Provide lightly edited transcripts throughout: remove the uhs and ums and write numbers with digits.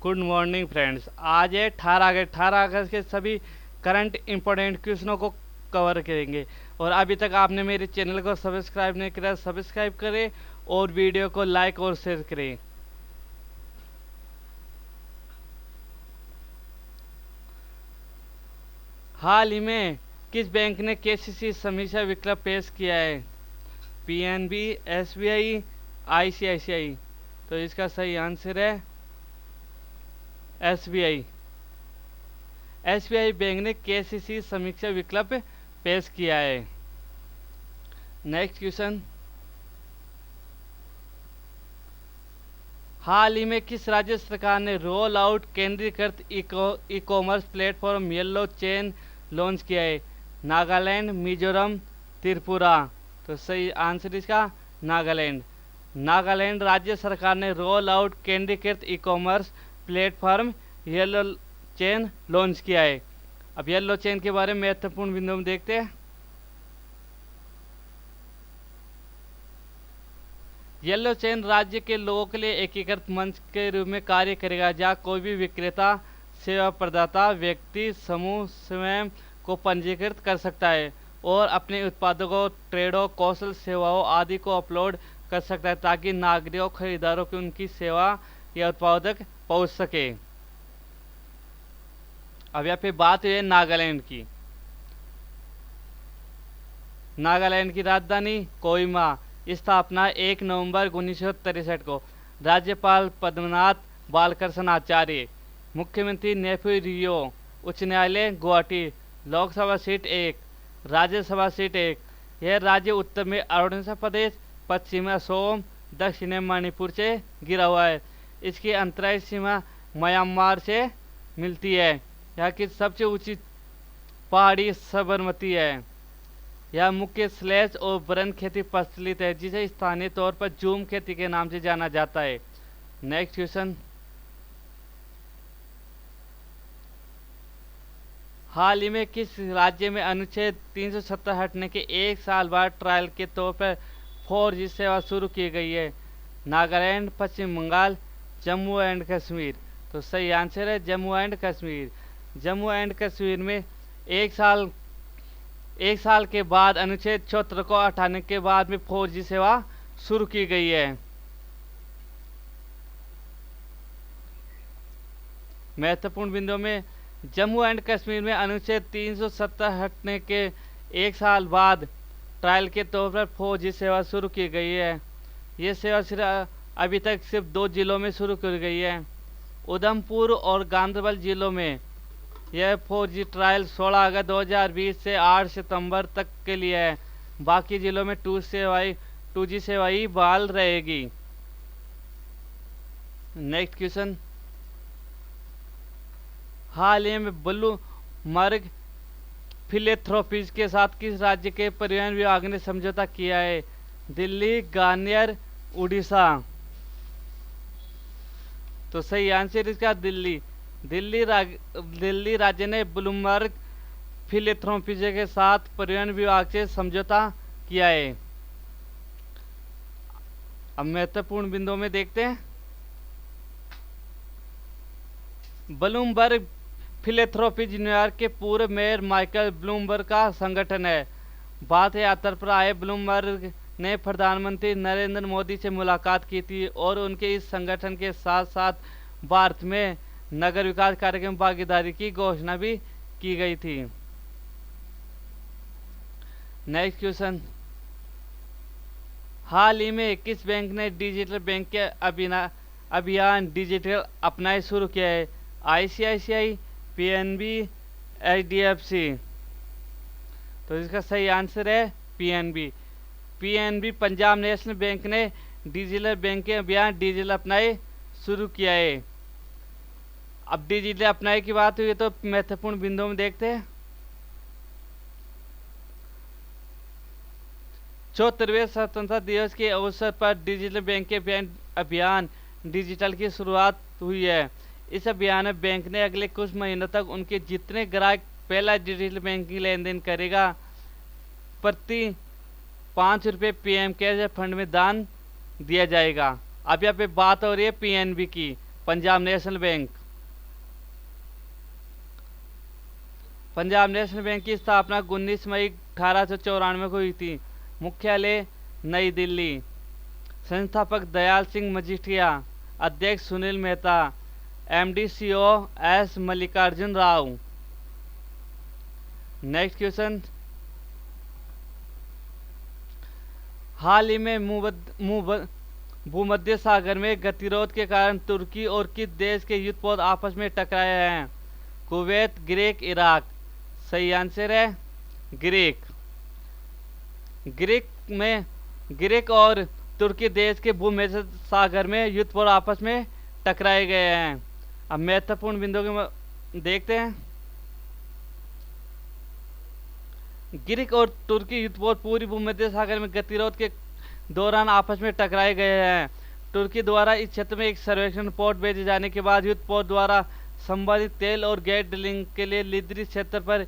Good morning friends. आज है 18 अगस्त के सभी करंट इंपॉर्टेंट क्वेश्चनों को कवर करेंगे। और अभी तक आपने मेरे चैनल को सब्सक्राइब नहीं किया, सब्सक्राइब करें और वीडियो को लाइक और शेयर करें। हाल ही में किस बैंक ने केसीसी समीक्षा विकल्प पेश किया है? PNB, SBI, ICICI. तो इसका सही आंसर है एसबीआई। एसबीआई बैंक ने केसीसी समीक्षा विकल्प पेश किया है। नेक्स्ट क्वेश्चन, हाल ही में किस राज्य सरकार ने रोल आउट केंद्रीकृत e commerce platform yellow chain launch किया है? नागालैंड, मिजोरम, त्रिपुरा। तो सही आंसर इसका नागालैंड। नागालैंड राज्य सरकार ने रोल आउट केंद्रीकृत e commerce platform yellow chain launch किया है। अब येलो चेन के बारे में महत्वपूर्ण बिंदु में देखते हैं। येलो चेन राज्य के लोगों के लिए एकीकृत मंच के रूप में कार्य करेगा, जहां कोई भी विक्रेता, सेवा प्रदाता, व्यक्ति समूह स्वयं को पंजीकृत कर सकता है और अपने उत्पादों को, ट्रेडों, कौशल सेवाओं आदि को अपलोड कर सकता है, ताकि नागरिकों, खरीदारों को उनकी सेवा या उत्पाद तक पहुंच सके। अब यहाँ पे बात हुई है नागालैंड की। नागालैंड की राजधानी कोहिमा। स्थापना 1 नवंबर 1963 को। राज्यपाल पद्मनाथ बालकृष्ण आचार्य। मुख्यमंत्री नेफ्यू रियो। उच्च न्यायालय गुवाहाटी। Lok Sabha seat 1, Rajya Sabha seat 1। यह राज्य उत्तर में अरुणाचल प्रदेश, पश्चिम में असम, दक्षिण में मणिपुर से घिरा हुआ है। इसकी अंतर्राष्ट्रीय सीमा म्यांमार से मिलती है। यहाँ की सबसे ऊंची पहाड़ी साबरमती है। यह मुख्य स्लैश और बरन खेती प्रचलित है, जिसे स्थानीय तौर पर जूम खेती के नाम से जाना जाता है। नेक्स्ट क्वेश्चन, हाल ही में किस राज्य में अनुच्छेद 370 हटने के 1 साल बाद ट्रायल के तौर पर 4G सेवा शुरू की गई है? नागालैंड, पश्चिम बंगाल, जम्मू एंड कश्मीर। तो सही आंसर है जम्मू एंड कश्मीर। जम्मू एंड कश्मीर में एक साल के बाद अनुच्छेद 74 को हटाने के बाद में 4G सेवा शुरू की गई है। महत्वपूर्ण बिंदु में, जम्मू एंड कश्मीर में अनुच्छेद 370 हटने के 1 साल बाद ट्रायल के तौर पर 4G सेवा शुरू की गई है। ये सेवा सिर्फ अभी तक सिर्फ 2 जिलों में शुरू की गई है। उधमपुर और गांधरबल जिलों में यह 4G ट्रायल 16 अगस्त 2020 से 8 सितंबर तक के लिए है। बाकी जिलों में 2G सेवा ही बहाल रहेगी। नेक्स्ट क्वेश्चन, हाल ही में ब्लूमबर्ग फिलेंथ्रोपीज के साथ किस राज्य के परिवहन विभाग ने समझौता किया है? दिल्ली, ग्वालियर, उड़ीसा। तो सही आंसर इसका दिल्ली। दिल्ली राज्य ने ब्लूमबर्ग फिलेंथ्रोपीज के साथ परिवहन विभाग से समझौता किया है। अब महत्वपूर्ण बिंदुओं में देखते हैं। ब्लूमबर्ग फिलेंथ्रोपीज न्यूयॉर्क के पूर्व मेयर माइकल ब्लूमबर्ग का संगठन है। बात यात्रा पर आए ब्लूमबर्ग ने प्रधानमंत्री नरेंद्र मोदी से मुलाकात की थी और उनके इस संगठन के साथ साथ भारत में नगर विकास कार्यक्रम भागीदारी की घोषणा भी की गई थी। नेक्स्ट क्वेश्चन, हाल ही में किस बैंक ने डिजिटल बैंक के अभियान डिजिटल अपनाए शुरू किया है? ICICI, PNB, HDFC. तो इसका सही आंसर है पीएनबी। पंजाब नेशनल बैंक ने डिजिटल बैंक के अभियान डिजिटल अपनाए शुरू किया है। अब डिजिटल अपनाए की बात हुई तो महत्वपूर्ण बिंदुओं में देखते हैं। 74वें स्वतंत्रता दिवस के अवसर पर डिजिटल बैंक के अभियान डिजिटल की शुरुआत हुई है। इस अभियान में बैंक ने अगले कुछ महीनों तक उनके जितने ग्राहक पहला डिजिटल बैंकिंग लेन देन करेगा, प्रति 5 रुपये पीएम केयर्स फंड में दान दिया जाएगा। अब यहाँ पे बात हो रही है पीएनबी की, Punjab national bank. Punjab national bank की स्थापना 19 मई 1894 को हुई थी। मुख्यालय नई दिल्ली। संस्थापक दयाल सिंह मजीठिया। अध्यक्ष Sunil Mehta. MD CEO S Mallikarjuna Rao. Next question, हाल ही में भूमध्य सागर में गतिरोध के कारण तुर्की और किस देश के युद्धपोत आपस में टकराए हैं? Kuwait, Greek, Iraq. सही आंसर है ग्रीक। ग्रीक और तुर्की देश के भूमध्य सागर में युद्धपोत आपस में टकराए गए हैं। अब महत्वपूर्ण बिंदु के देखते हैं। ग्रीक और तुर्की युद्धपोत पूरी भूमध्य सागर में गतिरोध के दौरान आपस में टकराए गए हैं। तुर्की द्वारा इस क्षेत्र में एक सर्वेक्षण रिपोर्ट भेजे जाने के बाद युद्धपोत द्वारा संबंधित तेल और गैस ड्रिलिंग के लिए लिद्री क्षेत्र पर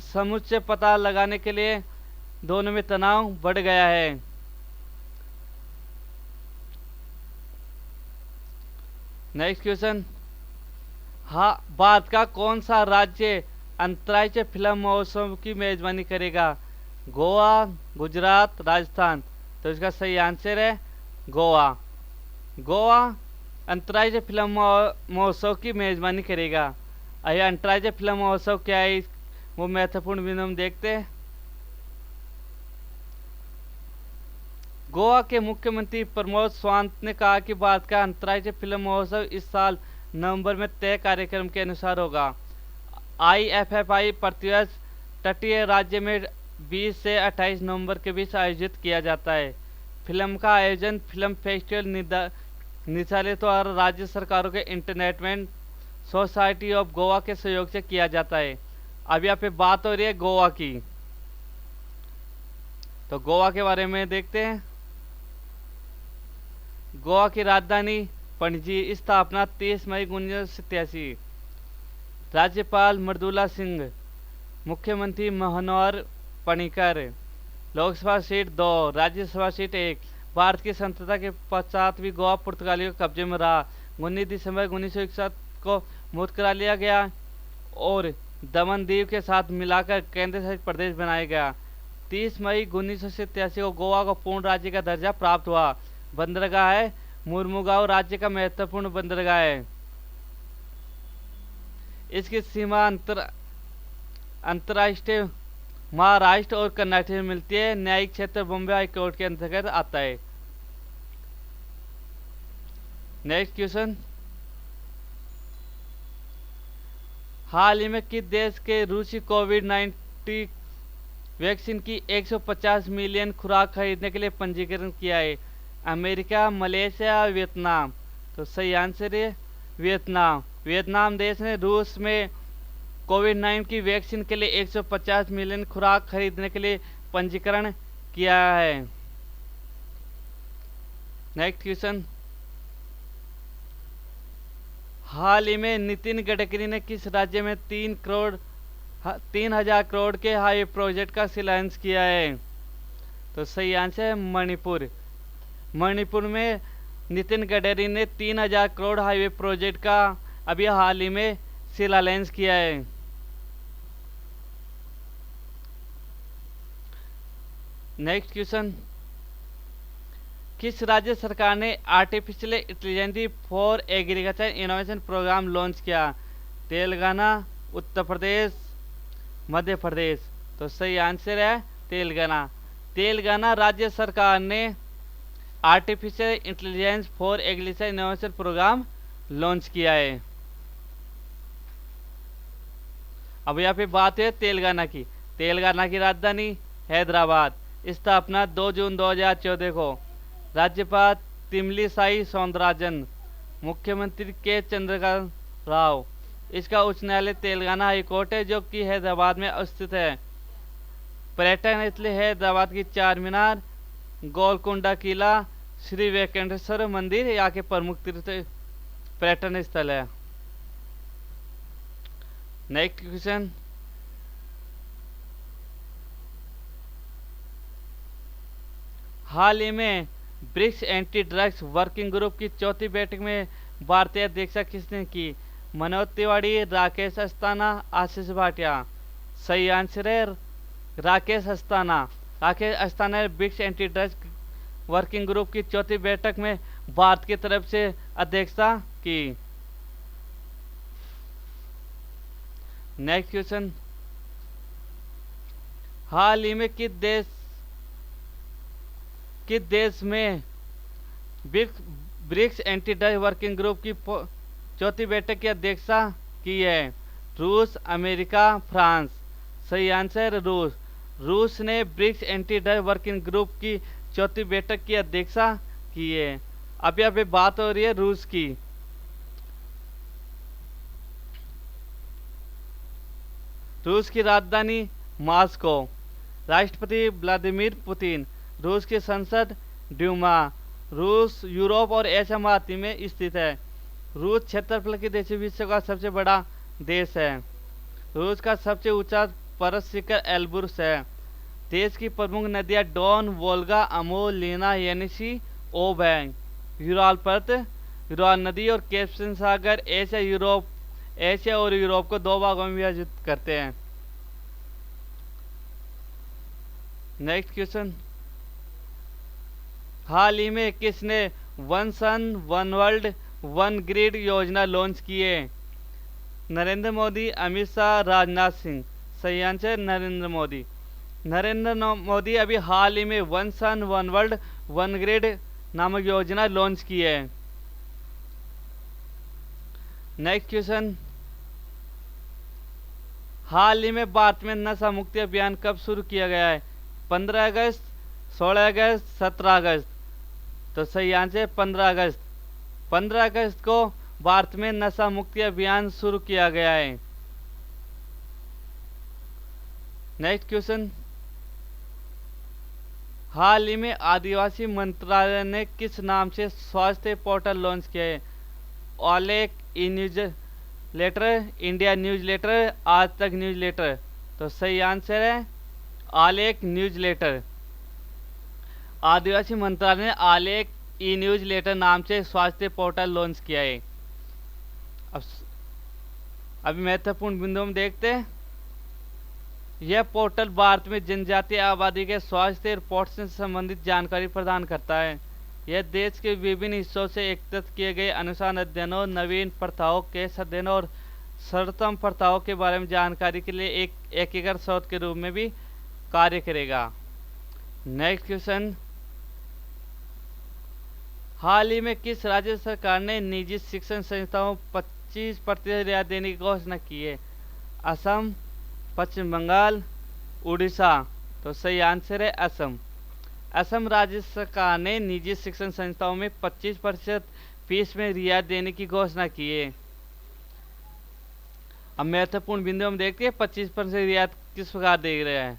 समुच्चय पता लगाने के लिए दोनों में तनाव बढ़ गया है। नेक्स्ट क्वेश्चन, भारत का कौन सा राज्य अंतर्राष्ट्रीय फिल्म महोत्सव की मेजबानी करेगा? गोवा, गुजरात, राजस्थान। तो इसका सही आंसर है गोवा। गोवा अंतर्राष्ट्रीय फिल्म महोत्सव की मेजबानी करेगा। यह अंतर्राष्ट्रीय फिल्म महोत्सव क्या है, वो महत्वपूर्ण बिंदु हम देखते हैं। गोवा के मुख्यमंत्री प्रमोद सावंत ने कहा कि भारत का अंतर्राष्ट्रीय फिल्म महोत्सव इस साल नवंबर में तय कार्यक्रम के अनुसार होगा। IFFI प्रतिवर्ष तटीय राज्य में 20 से 28 नवंबर के बीच आयोजित किया जाता है। फिल्म का आयोजन फिल्म फेस्टिवल निदेशालय द्वारा राज्य सरकारों के इंटरटेनमेंट सोसाइटी ऑफ गोवा के सहयोग से किया जाता है। अब यहाँ पे बात हो रही है गोवा की, तो गोवा के बारे में देखते हैं। गोवा की राजधानी पणजी। स्थापना 30 मई 1987। राज्यपाल मृदुला सिंह। मुख्यमंत्री मनोहर पर्रिकर। Lok Sabha seat 2, Rajya Sabha seat 1। भारत की स्वतंत्रता के पश्चात भी गोवा पुर्तगालियों के कब्जे में रहा। 19 दिसंबर 1961 को मुक्त करा लिया गया और दमन दीव के साथ मिलाकर केंद्र शासित प्रदेश बनाया गया। 30 मई 1987 को गोवा को पूर्ण राज्य का दर्जा प्राप्त हुआ। बंदरगाह है मुर्मुगांव राज्य का महत्वपूर्ण बंदरगाह है। इसकी सीमा अंतर्राष्ट्रीय महाराष्ट्र और कर्नाटक में मिलती है। न्यायिक क्षेत्र बॉम्बे हाई कोर्ट के अंतर्गत आता है। नेक्स्ट क्वेश्चन, हाल ही में किस देश के रूसी कोविड-19 वैक्सीन की 150 मिलियन खुराक खरीदने के लिए पंजीकरण किया है? America, Malaysia, Vietnam. तो सही आंसर है वियतनाम। वियतनाम देश ने रूस में कोविड-19 की वैक्सीन के लिए 150 मिलियन खुराक खरीदने के लिए पंजीकरण किया है। नेक्स्ट क्वेश्चन, हाल ही में नितिन गडकरी ने किस राज्य में 3,000 करोड़ के हाईवे प्रोजेक्ट का शिलान्यास किया है? तो सही आंसर है मणिपुर। मणिपुर में नितिन गडकरी ने 3,000 करोड़ हाईवे प्रोजेक्ट का अभी हाल ही में शिलान्यास किया है। नेक्स्ट क्वेश्चन, किस राज्य सरकार ने artificial intelligence for agriculture innovation program launch किया? तेलंगाना, उत्तर प्रदेश, मध्य प्रदेश। तो सही आंसर है तेलंगाना। तेलंगाना राज्य सरकार ने artificial intelligence for agriculture innovation program launch किया है। अब यहाँ पे बात है तेलंगाना की। तेलंगाना की राजधानी हैदराबाद। स्थापना 2 जून 2014 को। राज्यपाल तिमलिसाई सौंदरराजन। मुख्यमंत्री के चंद्रकांत राव। इसका उच्च न्यायालय तेलंगाना हाई कोर्ट है जो कि हैदराबाद में स्थित है। पर्यटन स्थल हैदराबाद की चार मीनार, गोलकुंडा किला, श्री वेंकटेश्वर मंदिर यहाँ के प्रमुख तीर्थ पर्यटन स्थल है। नेक्स्ट क्वेश्चन, हाल ही में BRICS anti drugs working group की चौथी बैठक में भारतीय अध्यक्षता किसने की? मनोज तिवारी, राकेश अस्थाना, आशीष भाटिया। सही आंसर है राकेश अस्थाना। राकेश अस्थाना ने BRICS anti drugs working group की चौथी बैठक में भारत की तरफ से अध्यक्षता की। नेक्स्ट क्वेश्चन, हाल ही में किस देश में BRICS anti drugs working group की चौथी बैठक की अध्यक्षता की है? रूस, अमेरिका, फ्रांस। सही आंसर रूस। रूस ने BRICS anti drugs working group की चौथी बैठक की अध्यक्षता की है। अब यहाँ पे बात हो रही है रूस की। रूस की राजधानी मॉस्को। राष्ट्रपति व्लादिमीर पुतिन। रूस की संसद ड्यूमा। रूस यूरोप और एशिया महाद्वीप में स्थित है। रूस क्षेत्रफल की दृष्टि से विश्व का सबसे बड़ा देश है। रूस का सबसे ऊंचा पर्वत शिखर एल्ब्रुस है। देश की प्रमुख नदियां डॉन, वोल्गा, अमो, लीना, येनिसी, ओब है। यूराल पर्वत, यूराल नदी और कैस्पियन सागर एशिया और यूरोप को दो भागों में विभाजित करते हैं। नेक्स्ट क्वेश्चन, हाल ही में किसने one sun one world one grid योजना लॉन्च की है? नरेंद्र मोदी, अमित शाह, राजनाथ सिंह। सही आंसर नरेंद्र मोदी। नरेंद्र मोदी अभी हाल ही में one sun one world one grid नामक योजना लॉन्च की है। नेक्स्ट क्वेश्चन, हाल ही में भारत में नशा मुक्ति अभियान कब शुरू किया गया है? 15 अगस्त, 16 अगस्त, 17 अगस्त। तो सही आंसर 15 अगस्त। 15 अगस्त को भारत में नशा मुक्ति अभियान शुरू किया गया है। नेक्स्ट क्वेश्चन, हाल ही में आदिवासी मंत्रालय ने किस नाम से स्वास्थ्य पोर्टल लॉन्च किया है? ऑलेक, E newsletter, India newsletter, Aaj Tak news letter. तो सही आंसर है आलेख न्यूज लेटर। आदिवासी मंत्रालय ने आलेख ई न्यूज लेटर नाम से स्वास्थ्य पोर्टल लॉन्च किया है। अभी महत्वपूर्ण बिंदुओं में देखते हैं। यह पोर्टल भारत में जनजातीय आबादी के स्वास्थ्य रिपोर्ट से संबंधित जानकारी प्रदान करता है। यह देश के विभिन्न हिस्सों से एकत्रित किए गए अनुसंधान अध्ययनों, नवीन प्रथाओं, केस अध्ययनों और सर्वोत्तम प्रथाओं के बारे में जानकारी के लिए एक एकीकृत स्रोत के रूप में भी कार्य करेगा। नेक्स्ट क्वेश्चन, हाल ही में किस राज्य सरकार ने निजी शिक्षण संस्थाओं 25% रियायत देने की घोषणा की है? असम, पश्चिम बंगाल, उड़ीसा। तो सही आंसर है असम। असम राज्य सरकार ने निजी शिक्षण संस्थाओं में 25% फीस में रियायत देने की घोषणा की है। अब महत्वपूर्ण बिंदु हम देखते हैं 25% रियायत किस प्रकार दे रहे हैं।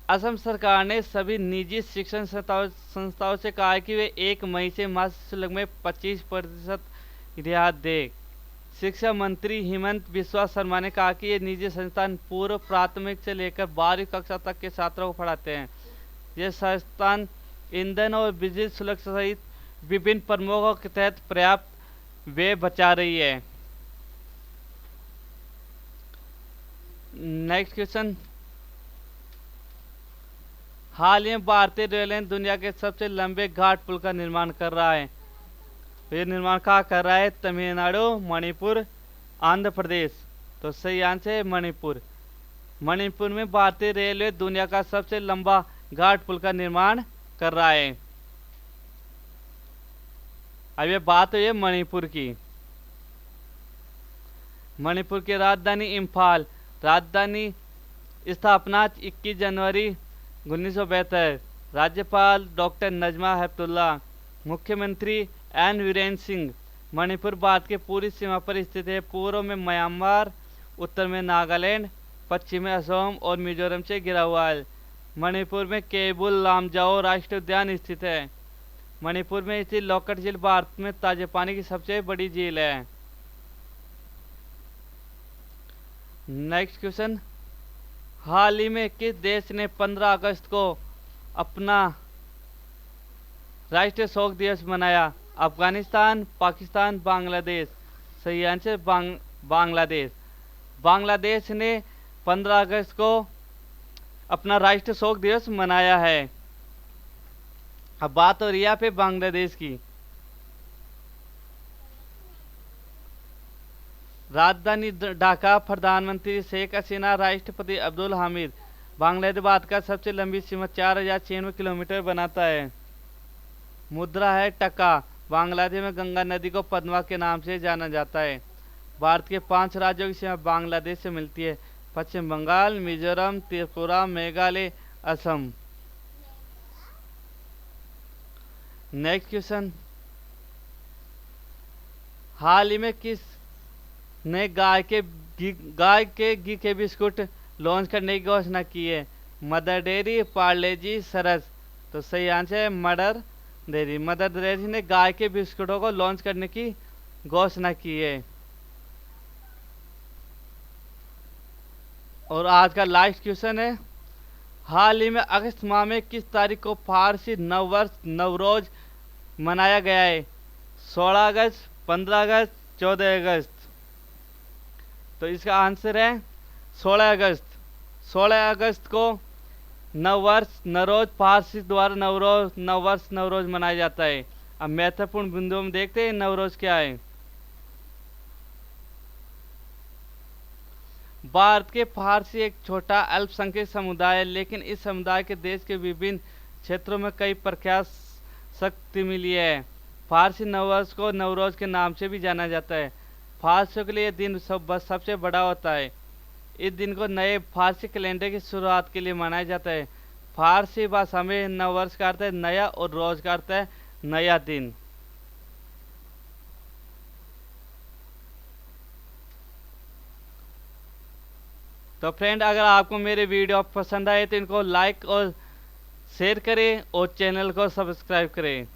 असम सरकार ने सभी निजी शिक्षण संस्थाओं से कहा है कि वे 1 मई से मासिक शुल्क में 25% रियायत दे। शिक्षा मंत्री हिमंत बिस्वा शर्मा ने कहा कि ये निजी संस्थान पूर्व प्राथमिक से लेकर 12वीं कक्षा तक के छात्रों को पढ़ाते हैं। ये संस्थान ईंधन और बिजली शुल्क सहित विभिन्न प्रमुखों के तहत पर्याप्त व्यय बचा रही है। नेक्स्ट क्वेश्चन, हाल ही में भारतीय रेलवे दुनिया के सबसे लंबे घाट पुल का निर्माण कर रहा है। ये निर्माण कहाँ कर रहा है? तमिलनाडु, मणिपुर, आंध्र प्रदेश। तो सही आंसर है मणिपुर। मणिपुर में भारतीय रेलवे दुनिया का सबसे लंबा घाट पुल का निर्माण कर रहा है। अब ये बात हुई है मणिपुर की। मणिपुर की राजधानी इम्फाल। राजधानी स्थापना 21 जनवरी 1972। राज्यपाल डॉक्टर नजमा हेपतुल्ला। मुख्यमंत्री एन वीरेंद्र सिंह। मणिपुर भारत के पूरी सीमा पर स्थित है। पूर्व में म्यांमार, उत्तर में नागालैंड, पश्चिम में असम और मिजोरम से घिरा हुआ है। मणिपुर में केबुल लामजाओ राष्ट्रीय उद्यान स्थित है। मणिपुर में स्थित लॉकट झील भारत में ताजे पानी की सबसे बड़ी झील है। नेक्स्ट क्वेश्चन, हाल ही में किस देश ने 15 अगस्त को अपना राष्ट्रीय शोक दिवस मनाया? अफगानिस्तान, पाकिस्तान, बांग्लादेश। सही आंसर बांग्लादेश। बांग्लादेश ने 15 अगस्त को अपना राष्ट्रीय शोक दिवस मनाया है। अब बात हो रही है यहाँ पे बांग्लादेश की। राजधानी ढाका, प्रधानमंत्री शेख हसीना, राष्ट्रपति अब्दुल हामिद। बांग्लादेश भारत का सबसे लंबी सीमा 4096 किलोमीटर बनाता है। मुद्रा है टका। बांग्लादेश में गंगा नदी को पद्मा के नाम से जाना जाता है। भारत के 5 राज्यों की सीमा बांग्लादेश से मिलती है: पश्चिम बंगाल, मिजोरम, त्रिपुरा, मेघालय, असम। नेक्स्ट क्वेश्चन, हाल ही में किस ने गाय के घी के बिस्कुट लॉन्च करने की घोषणा की है? मदर डेयरी, पार्ले जी, सरस। तो सही आंसर है मदर डेयरी। मदर डेयरी ने गाय के बिस्कुटों को लॉन्च करने की घोषणा की है। और आज का लास्ट क्वेश्चन है, हाल ही में अगस्त माह में किस तारीख को फारसी नववर्ष नवरोज मनाया गया है? 16 अगस्त, 15 अगस्त, 14 अगस्त। तो इसका आंसर है 16 अगस्त। 16 अगस्त को नववर्ष नवरोज, फारसी द्वारा नववर्ष नवरोज मनाया जाता है। अब महत्वपूर्ण बिंदुओं में देखते हैं नवरोज क्या है। भारत के फारसी एक छोटा अल्पसंख्यक समुदाय है, लेकिन इस समुदाय के देश के विभिन्न क्षेत्रों में कई प्रख्यात शक्ति मिली है। फारसी नववर्ष को नवरोज के नाम से भी जाना जाता है। फारसियों के लिए यह दिन सबसे बड़ा होता है। इस दिन को नए फारसी कैलेंडर की शुरुआत के लिए मनाया जाता है। फारसी भाषा में नववर्ष का अर्थ है नया और रोज का अर्थ है नया दिन। तो फ्रेंड, अगर आपको मेरे वीडियो पसंद आए तो इनको लाइक और शेयर करें और चैनल को सब्सक्राइब करें।